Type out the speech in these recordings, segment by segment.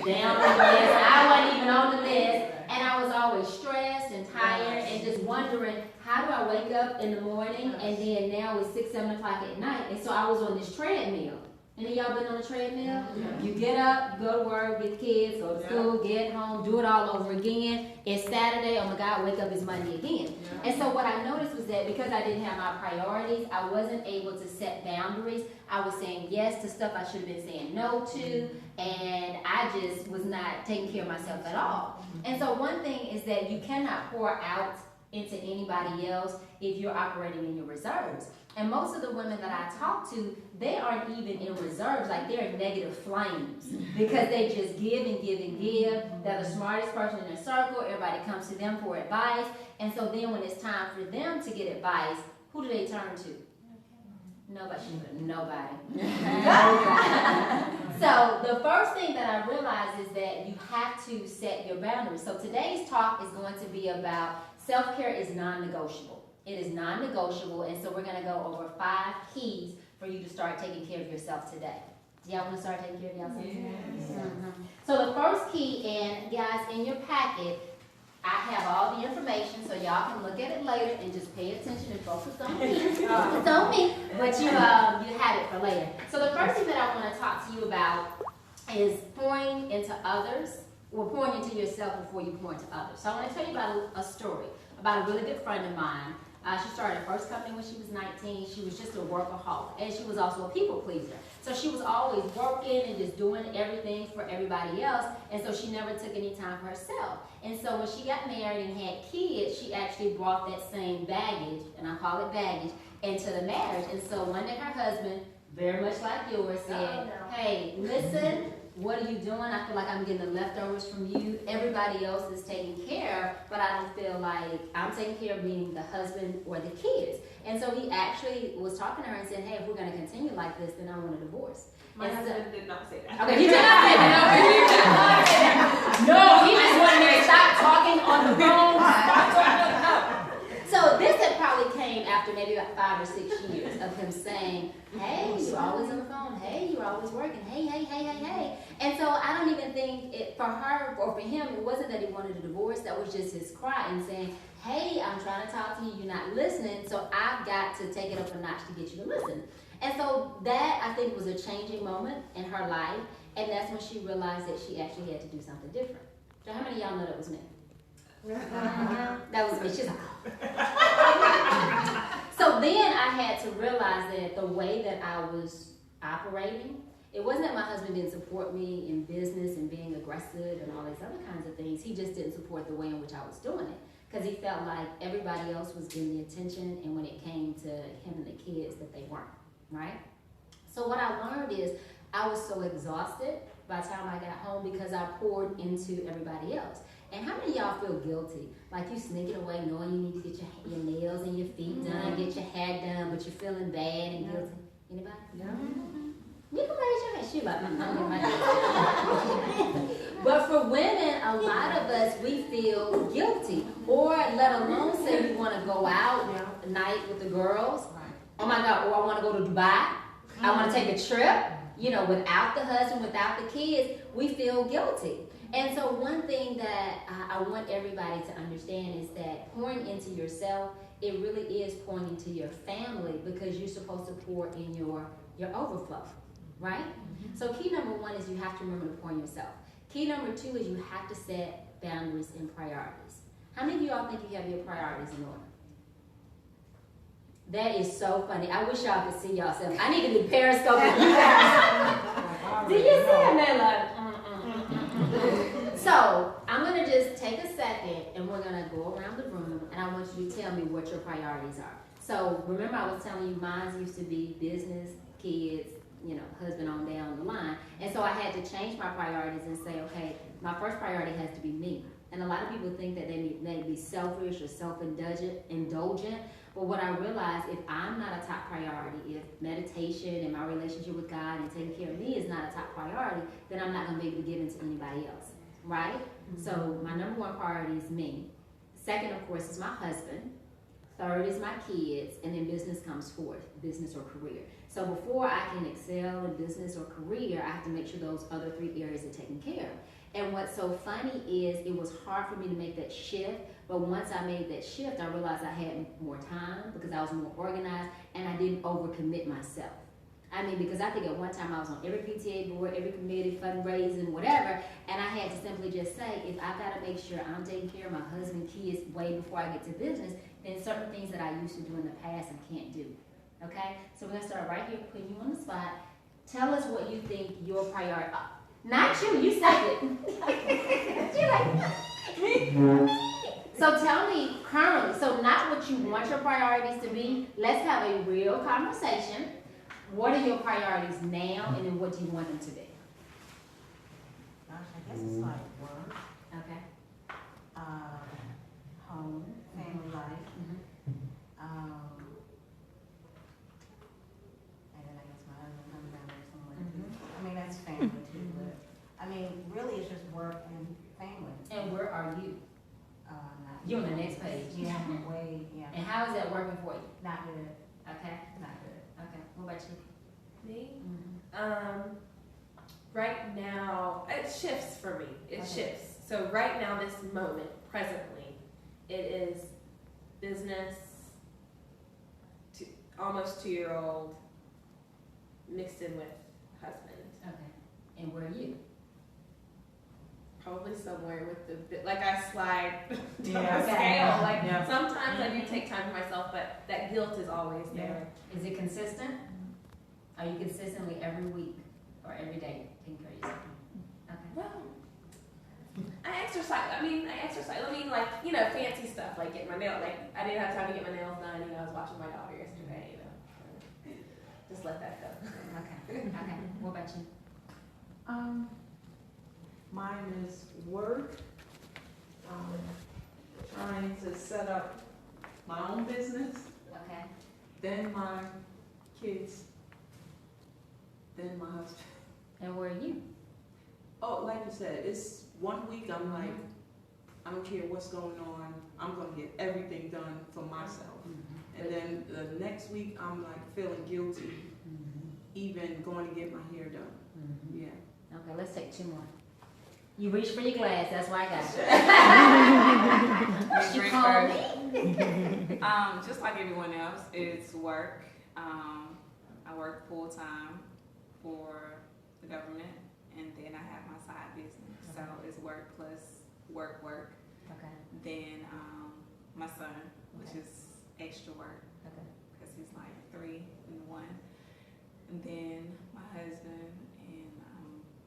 down on the list. I wasn't even on the list. And I was always stressed and tired and just wondering, how do I wake up in the morning and then now it's 6, 7 o'clock at night. And so I was on this treadmill. Any of y'all been on a treadmill? You get up, you go to work, get the kids, go to school, get home, do it all over again. It's Saturday, oh my God, wake up, it's Monday again. And so what I noticed was that because I didn't have my priorities, I wasn't able to set boundaries. I was saying yes to stuff I should have been saying no to, and I just was not taking care of myself at all. And so one thing is that you cannot pour out into anybody else if you're operating in your reserves. And most of the women that I talk to, they aren't even in reserves, like they're in negative flames because they just give and give and give. They're the smartest person in their circle. Everybody comes to them for advice. And so then when it's time for them to get advice, who do they turn to? Nobody. So the first thing that I realized is that you have to set your boundaries. So today's talk is going to be about self-care is non-negotiable. It is non-negotiable, and so we're going to go over 5 keys for you to start taking care of yourself today. Do y'all want to start taking care of yourself today? Yes. So the first key, and guys, in your packet, I have all the information, so y'all can look at it later and just pay attention and focus on me. It's on me, but you have it for later. So the first thing that I want to talk to you about is pouring into others, or pouring into yourself before you pour into others. So I want to tell you about a story about a really good friend of mine. She started her first company when she was 19. She was just a workaholic, and she was also a people pleaser. So she was always working and just doing everything for everybody else, and so she never took any time for herself. And so when she got married and had kids, she actually brought that same baggage, and I call it baggage, into the marriage. And so one day her husband, very much like yours, said, hey, listen, what are you doing? I feel like I'm getting the leftovers from you. Everybody else is taken care of, but I don't feel like I'm taking care of being the husband or the kids. And so he actually was talking to her and said, hey, if we're going to continue like this, then I want a divorce. My husband did not say that. Okay, he did not say that. No, he just wanted me to stop talking on the phone. Stop talking on the phone. So this had probably came after maybe about 5 or 6 years of him saying, hey, you're always on the phone. Hey, you're always working. Hey. And so I don't even think for her or for him, it wasn't that he wanted a divorce. That was just his cry and saying, hey, I'm trying to talk to you. You're not listening. So I've got to take it up a notch to get you to listen. And so that, I think, was a changing moment in her life. And that's when she realized that she actually had to do something different. So how many of y'all know that was me? That was me. She's like, so then I had to realize that the way that I was operating, it wasn't that my husband didn't support me in business and being aggressive and all these other kinds of things. He just didn't support the way in which I was doing it because he felt like everybody else was getting the attention, and when it came to him and the kids, that they weren't, right? So what I learned is I was so exhausted by the time I got home because I poured into everybody else. And how many of y'all feel guilty? Like you sneaking away knowing you need to get your nails and your feet done, get your hair done, but you're feeling bad and guilty. Anybody? No. You can raise your hand. She like, But for women, a lot of us, we feel guilty. Or let alone say we want to go out at night with the girls. Oh my God, or I want to go to Dubai. I want to take a trip. Without the husband, without the kids, we feel guilty. And so one thing that I want everybody to understand is that pouring into yourself, it really is pouring into your family because you're supposed to pour in your overflow, right? So key number 1 is you have to remember to pour in yourself. Key number 2 is you have to set boundaries and priorities. How many of y'all think you have your priorities in order? That is so funny. I wish y'all could see yourself. I need to be periscoping you guys. Do you see them? They're like, So I'm going to just take a second and we're going to go around the room and I want you to tell me what your priorities are. So remember I was telling you mine used to be business, kids, husband on down the line. And so I had to change my priorities and say, okay, my first priority has to be me. And a lot of people think that they may be selfish or self-indulgent. But what I realized, if I'm not a top priority, if meditation and my relationship with God and taking care of me is not a top priority, then I'm not going to be able to give into anybody else, right? So my number 1 priority is me. Second, of course, is my husband. Third is my kids. And then business comes fourth, business or career. So before I can excel in business or career, I have to make sure those other 3 areas are taken care of. And what's so funny is it was hard for me to make that shift, but once I made that shift, I realized I had more time because I was more organized and I didn't overcommit myself. I mean, because I think at one time I was on every PTA board, every committee, fundraising, whatever, and I had to simply just say, if I gotta make sure I'm taking care of my husband, kids way before I get to business, then certain things that I used to do in the past I can't do. Okay? So we're gonna start right here, putting you on the spot. Tell us what you think your priority. Not you. You said it. So tell me currently. So not what you want your priorities to be. Let's have a real conversation. What are your priorities now, and then what do you want them to be? Gosh, I guess it's like work, Okay. home, family life, and then I guess my husband comes down there somewhere too. I mean, that's family too, but, I mean, really it's just work and family. And where are you? Not You're on the next page. Yeah, I'm way, yeah, And how is that working for you? not good, Okay. not good. Okay. What about you? Me? Right now, it shifts for me. It Okay. shifts. So right now, this moment, presently, it is business, almost 2-year-old, mixed in with husband. Okay. And where are you? Probably somewhere with the, like I slide down Yeah. the scale. Like Yeah. sometimes I do take time for myself, but that guilt is always there. Is it consistent? Are you consistently every week or every day taking care of yourself? Okay. Well, I exercise. I mean, like, you know, fancy stuff, like getting my nails. Like, I didn't have time to get my nails done. You know, I was watching my daughter yesterday. You know, just let that go. Okay. Okay. What about you? Mine is work, trying to set up my own business, Okay. then my kids, then my husband. And where are you? Oh, like you said, it's 1 week I'm like, I don't care what's going on, I'm gonna get everything done for myself. And then the next week I'm like feeling guilty, even going to get my hair done. Yeah. Okay, let's take 2 more. You reached for your glass, that's why I got it. She called me. Just like everyone else, it's work. I work full time for the government, and then I have my side business. So it's work plus work. Okay. Then my son, which Okay. is extra work Okay. because he's like 3 in 1. And then my husband, and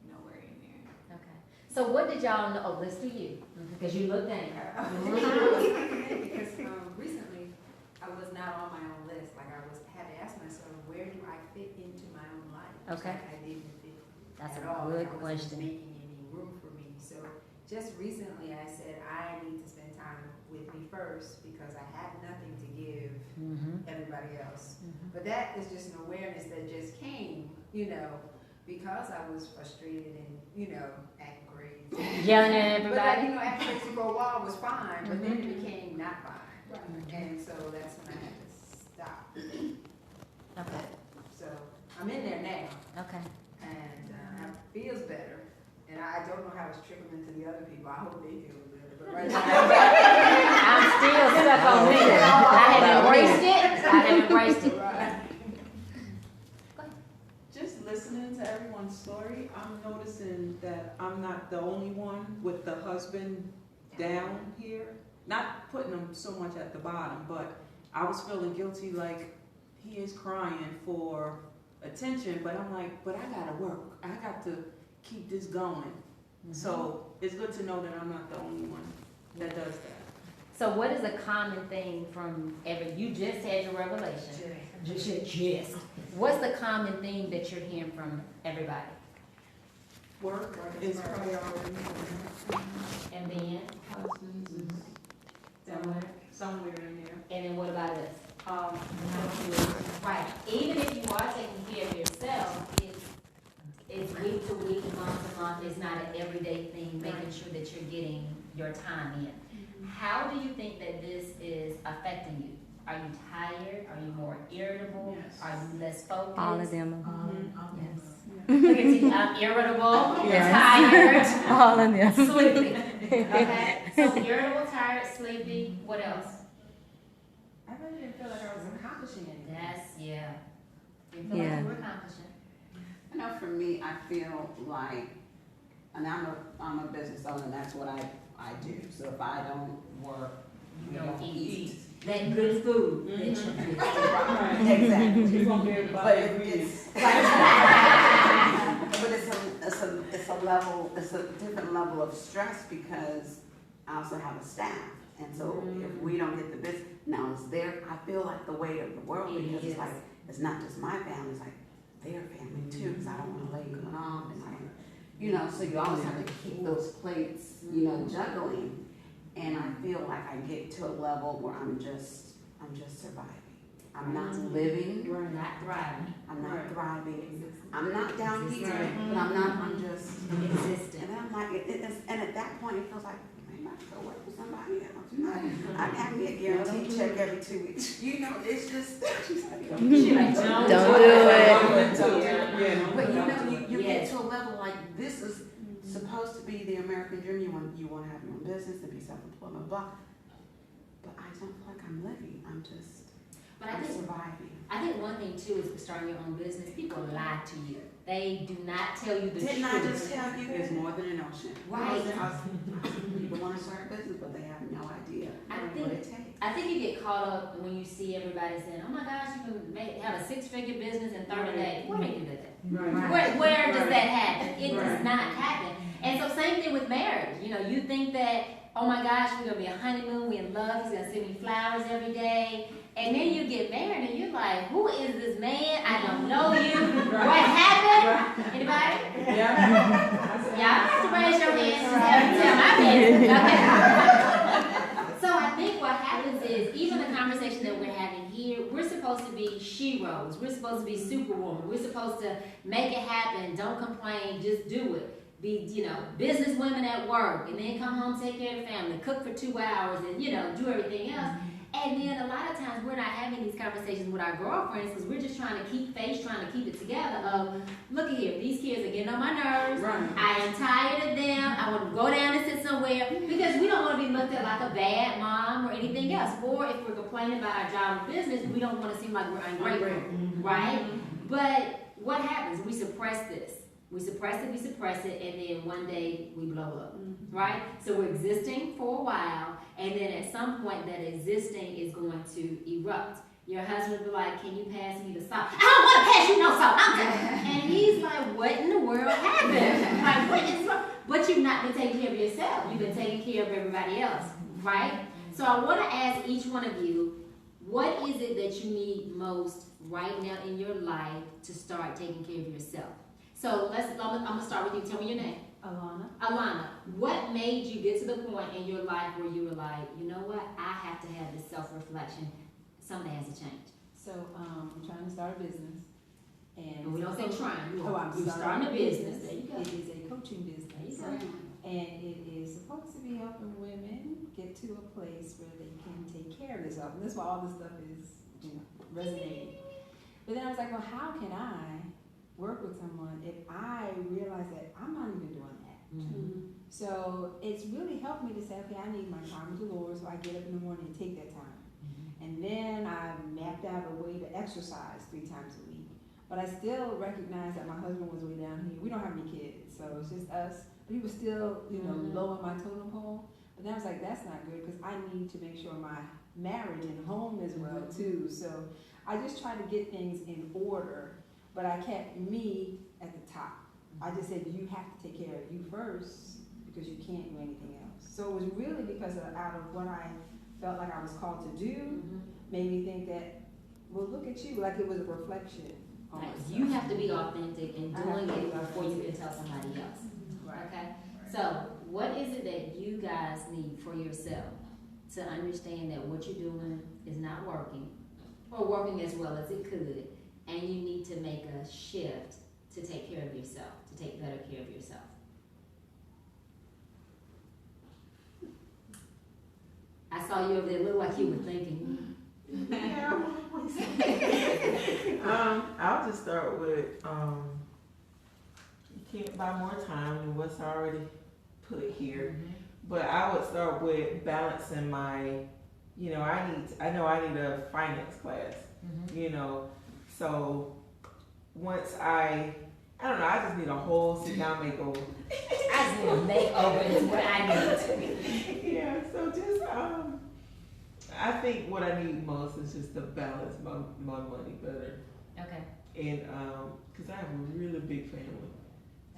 nowhere in there. Okay. So what did y'all know? Oh, let's do you. Because you looked at her. Because recently I was not on my own list. Like had to ask myself, where do I fit into my own life? Okay. Like I didn't fit That's at a all. good I wasn't question. making any room for me. So just recently I said I need to spend time with me first because I had nothing to give everybody else. But that is just an awareness that just came, you know, because I was frustrated and, you know, acting crazy. Yelling at But like, everybody. you know, acting crazy for a while was fine, but then it became not fine. And so that's when I had to stop. Okay. So I'm in there now, Okay. and it feels better. And I don't know how it's trickling into the other people. I hope they feel better. But right now, I'm still stuck on me. I have embraced it. I have embraced it. right. Just listening to everyone's story, I'm noticing that I'm not the only one with the husband down here. Not putting him so much at the bottom, but I was feeling guilty like he is crying for attention, but I'm like, but I gotta work. I got to keep this going. So it's good to know that I'm not the only one that does that. So what is a common thing from you just had your revelation. Just. What's the common theme that you're hearing from everybody? Work is priority. And then, Husbands is somewhere in there. and then what about us? Health Right. Even if you are taking care of yourself, it's week to week, month to month. It's not an everyday thing, making sure that you're getting your time in. How do you think that this is affecting you? Are you tired? Are you more irritable? Yes. Are you less focused? All of them. Mhm. Yes. Yes. Look at you, I'm irritable, Yes. tired, All in there. sleepy. Okay, so irritable, tired, sleepy, what else? I really didn't feel like I was accomplishing anything. Yeah. You feel Yeah. like you were accomplishing. You know, for me, I feel like, and I'm a business owner, and that's what I do. So if I don't work, we don't eat. That good food that you Mm-hmm. get. Exactly. You won't be able to But buy ingredients. but it's a different level of stress because I also have a staff. And so if we don't get the business, now it's there, I feel like the weight of the world because it's like, it's not just my family, it's like their family too, because I don't want to lay going on and like, you know, so you always have to keep those plates, you know, juggling. And I feel like I get to a level where I'm just surviving. I'm not living. We're not thriving. I'm not thriving. I'm not down here, Existing. but I'm just Existing. and then I'm like, and at that point it feels like, maybe I should go work for somebody else. You know, I have me a guaranteed check every 2 weeks. You know, it's just, she's like, She like, don't Don't do it. Yeah. but you know, you get Yes. to a level like this is supposed to be the American dream. You want to have your own business, to be self-employed, blah, blah. But I don't feel like I'm living. I'm surviving. I think one thing too is starting your own business, people lie to you. They do not tell you the truth. Didn't I just tell you there's more than an ocean? Right. People want to start a business, but they have no idea what it takes. I think you get caught up when you see everybody saying, "Oh my gosh, you can have a 6-figure business in 30 days." Where do you do that? Right. Where does that happen? It does not happen. And so same thing with marriage. You know, you think that, oh my gosh, we're gonna be a honeymoon, we're in love, he's gonna send me flowers every day. And then you get married and you're like, who is this man? I don't know you. What happened? Anybody? Yeah. Y'all have to raise your hands to tell my business. Okay. So I think what happens is, even the conversation that we're having here, we're supposed to be sheroes. We're supposed to be superwoman. We're supposed to make it happen. Don't complain. Just do it. Be, you know, business women at work, and then come home, take care of the family, cook for 2 hours, and, you know, do everything else. And then a lot of times we're not having these conversations with our girlfriends because we're just trying to keep face, trying to keep it together of, look at here, these kids are getting on my nerves. Right. I am tired of them. I want to go down and sit somewhere because we don't want to be looked at like a bad mom or anything else. Or if we're complaining about our job or business, we don't want to seem like we're ungrateful, right? But what happens? We suppress this. We suppress it, and then one day we blow up, right? So we're existing for a while, and then at some point that existing is going to erupt. Your husband will be like, can you pass me the salt? I don't want to pass you no salt. I'm good. And he's like, what in the world happened? Like, what is wrong? But you've not been taking care of yourself. You've been taking care of everybody else, right? So I want to ask each one of you, what is it that you need most right now in your life to start taking care of yourself? So I'm gonna start with you. Tell me your name. Alana, what made you get to the point in your life where you were like, you know what, I have to have this self-reflection. Something has to change. So I'm trying to start a business, And we don't say trying. I'm You're starting a business. There you go. It is a coaching business, There you and it is supposed to be helping women get to a place where they can take care of themselves. And that's why all this stuff is, you know, resonating. But then I was like, well, how can I work with someone if I realize that I'm not even doing that? Mm-hmm. So it's really helped me to say, okay, I need my time with the Lord, so I get up in the morning and take that time. And then I mapped out a way to exercise 3 times a week. But I still recognize that my husband was way down here. We don't have any kids, so it's just us. But he was still, you know, low on my totem pole. But then I was like, that's not good because I need to make sure my marriage and home is well too. So I just try to get things in order, but I kept me at the top. I just said, you have to take care of you first because you can't do anything else. So it was really because out of what I felt like I was called to do, made me think that, well, look at you, like it was a reflection. Right. You have to be authentic in doing it before you can tell somebody else. Okay? So, what is it that you guys need for yourself to understand that what you're doing is not working or working as well as it could, and you need to make a shift to take care of yourself, to take better care of yourself? I saw you over there, look like you were thinking. I'll just start with can't buy more time than what's already put here. But I would start with balancing my, you know, I know I need a finance class, you know, so once I don't know, I just need a whole sit down makeover. I just need a makeover is what I need. Yeah, so just, I think what I need most is just to balance my money better. Okay. And, cause I have a really big family.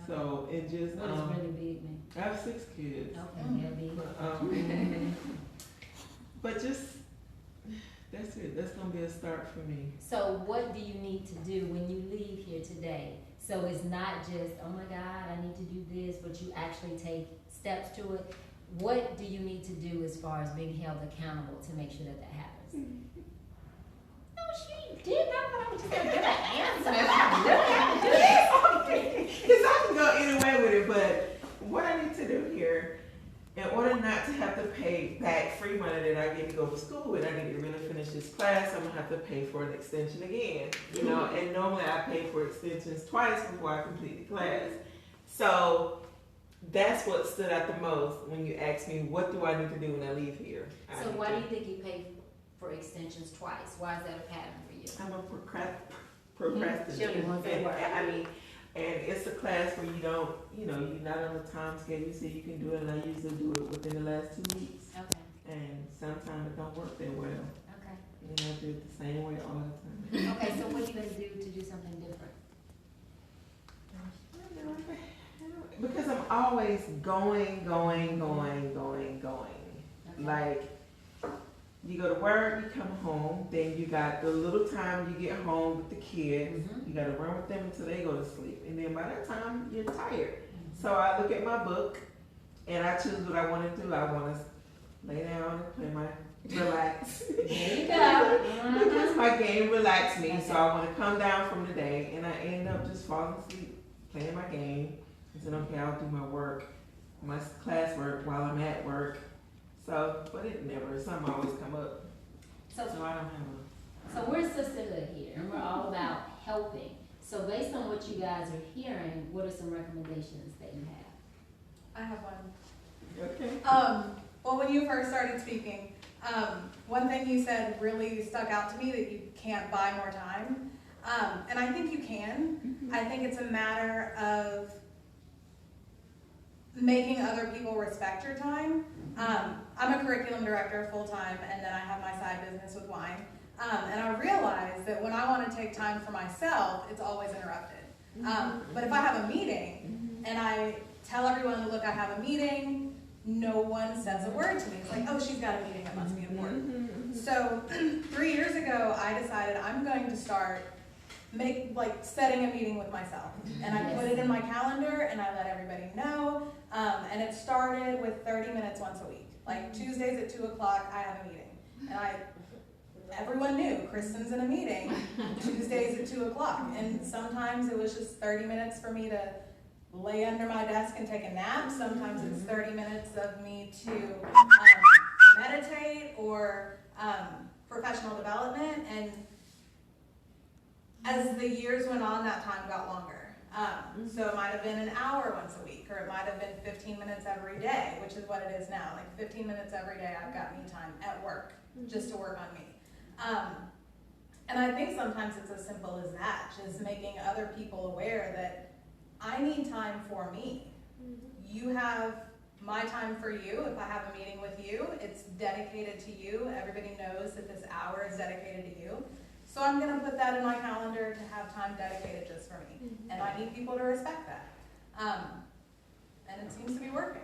Okay. So, and just, What does really big mean? I have 6 kids. Okay, yeah, big. But just, that's it. That's gonna be a start for me. So what do you need to do when you leave here today? So it's not just, oh my God, I need to do this, but you actually take steps to it. What do you need to do as far as being held accountable to make sure that that happens? No, she did not, but I was just gonna give an answer. I really have to do this. Because I can go either way with it, but what I need to do here, in order not to have to pay back free money that I get to go to school with, I need to really finish this class. I'm gonna have to pay for an extension again, you know. And normally I pay for extensions twice before I complete the class. So that's what stood out the most when you asked me, what do I need to do when I leave here? So why do you think you pay for extensions twice? Why is that a pattern for you? I'm a procrastinator. I mean, and it's a class where you don't, you know, you're not on a time schedule. You say you can do it, and I usually do it within the last 2 weeks. Okay. And sometimes it don't work that well. Okay. And I do it the same way all the time. Okay, so what are you gonna do to do something different? Because I'm always going. Okay. Like, you go to work, you come home, then you got the little time you get home with the kids. You got to run with them until they go to sleep. And then by that time, you're tired. So I look at my book, and I choose what I want to do. I want to lay down and play relax. There you go. Because my game relaxes me, so I want to come down from the day, and I end up just falling asleep, playing my game. I said, okay, I'll do my work, my class work while I'm at work. So, but it never, something always come up. So I don't have So we're sisterhood here, and we're all about helping. So based on what you guys are hearing, what are some recommendations that you have? I have one. Okay. Well, when you first started speaking, one thing you said really stuck out to me, that you can't buy more time. And I think you can. I think it's a matter of making other people respect your time. I'm a curriculum director full-time, and then I have my side business with wine. And I realize that when I want to take time for myself, it's always interrupted. But if I have a meeting and I tell everyone, look, I have a meeting, no one says a word to me. It's like, oh, she's got a meeting, it must be important. So 3 years ago, I decided I'm going to start setting a meeting with myself. And I put it in my calendar, and I let everybody know. And it started with 30 minutes once a week. Like Tuesdays at 2 o'clock, I have a meeting. And everyone knew, Kristen's in a meeting Tuesdays at 2 o'clock. And sometimes it was just 30 minutes for me to lay under my desk and take a nap. Sometimes it's 30 minutes of me to meditate or professional development. And as the years went on, that time got longer. So it might have been an hour once a week, or it might have been 15 minutes every day, which is what it is now. Like 15 minutes every day, I've got me time at work, just to work on me. And I think sometimes it's as simple as that, just making other people aware that I need time for me. You have my time for you. If I have a meeting with you, it's dedicated to you. Everybody knows that this hour is dedicated to you. So I'm going to put that in my calendar to have time dedicated just for me. And I need people to respect that. And it seems to be working.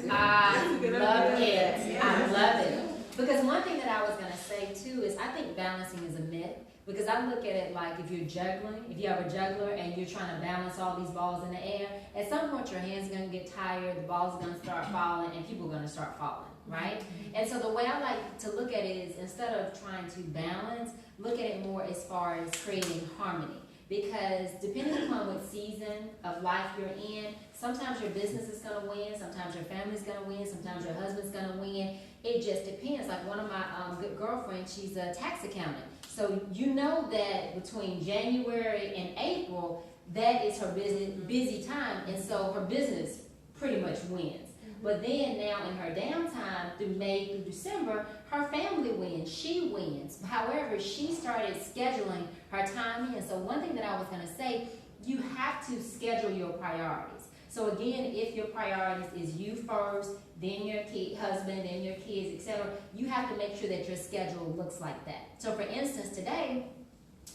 I love it. I love it. Because one thing that I was going to say too is I think balancing is a myth. Because I look at it like if you're juggling, if you have a juggler and you're trying to balance all these balls in the air, at some point your hands are going to get tired, the balls are going to start falling, and people are going to start falling, right? And so the way I like to look at it is instead of trying to balance, look at it more as far as creating harmony. Because depending upon what season of life you're in, sometimes your business is going to win, sometimes your family's going to win, sometimes your husband's going to win. It just depends. Like one of my good girlfriends, she's a tax accountant. So you know that between January and April, that is her busy time, and so her business pretty much wins. But then now in her downtime through May through December, her family wins, she wins. However, she started scheduling her time in. So one thing that I was gonna say, you have to schedule your priorities. So again, if your priorities is you first, then your husband, then your kids, etc., you have to make sure that your schedule looks like that. So for instance, today,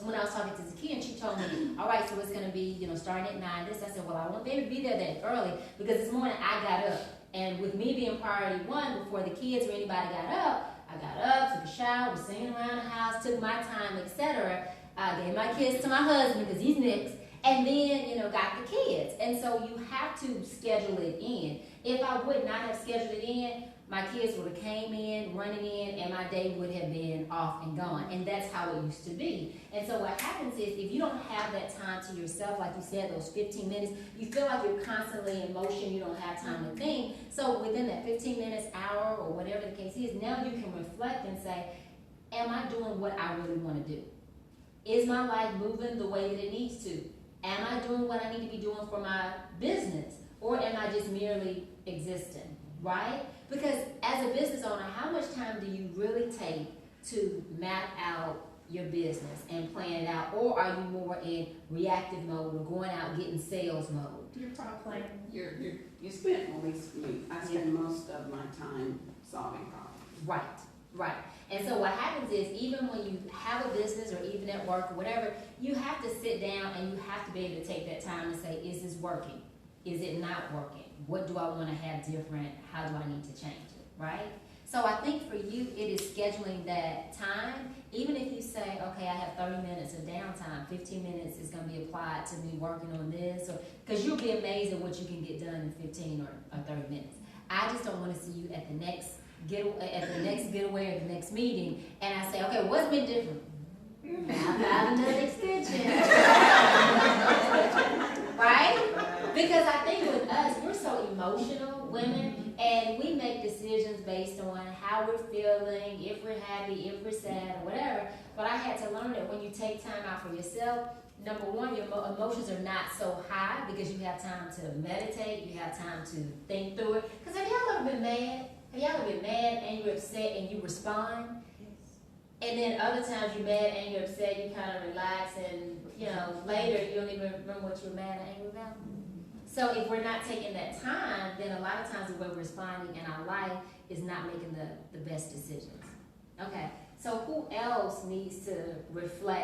when I was talking to Zakia, and she told me, all right, so it's going to be, starting at 9, this. I said, well, I won't be able to be there that early because this morning I got up. And with me being priority one, before the kids or anybody got up, I got up, took a shower, was singing around the house, took my time, etc. I gave my kids to my husband because he's next. And then, got the kids. And so you have to schedule it in. If I would not have scheduled it in, my kids would have came in, running in, and my day would have been off and gone. And that's how it used to be. And so what happens is, if you don't have that time to yourself, like you said, those 15 minutes, you feel like you're constantly in motion, you don't have time to think. So within that 15 minutes, hour, or whatever the case is, now you can reflect and say, am I doing what I really want to do? Is my life moving the way that it needs to? Am I doing what I need to be doing for my business? Or am I just merely existing, right? Because as a business owner, how much time do you really take to map out your business and plan it out? Or are you more in reactive mode or going out getting sales mode? You're probably playing. You spend, at least for me, I spend most of my time solving problems. Right. And so what happens is, even when you have a business or even at work or whatever, you have to sit down and you have to be able to take that time and say, is this working? Is it not working? What do I want to have different? How do I need to change it, right? So I think for you, it is scheduling that time. Even if you say, okay, I have 30 minutes of downtime, 15 minutes is going to be applied to me working on this, or because you'll be amazed at what you can get done in 15 or 30 minutes. I just don't want to see you at the next getaway or the next meeting, and I say, okay, what's been different? I found another extension. Right? Because I think with us, we're so emotional, women, and we make decisions based on how we're feeling, if we're happy, if we're sad, or whatever. But I had to learn that when you take time out for yourself, number one, your emotions are not so high because you have time to meditate, you have time to think through it. Because have y'all ever been mad? Have y'all ever been mad and you're upset and you respond? And then other times you're mad and you're upset, you kind of relax, and later you don't even remember what you were mad and angry about. So if we're not taking that time, then a lot of times the way we're responding in our life is not making the best decisions. Okay, so who else needs to reflect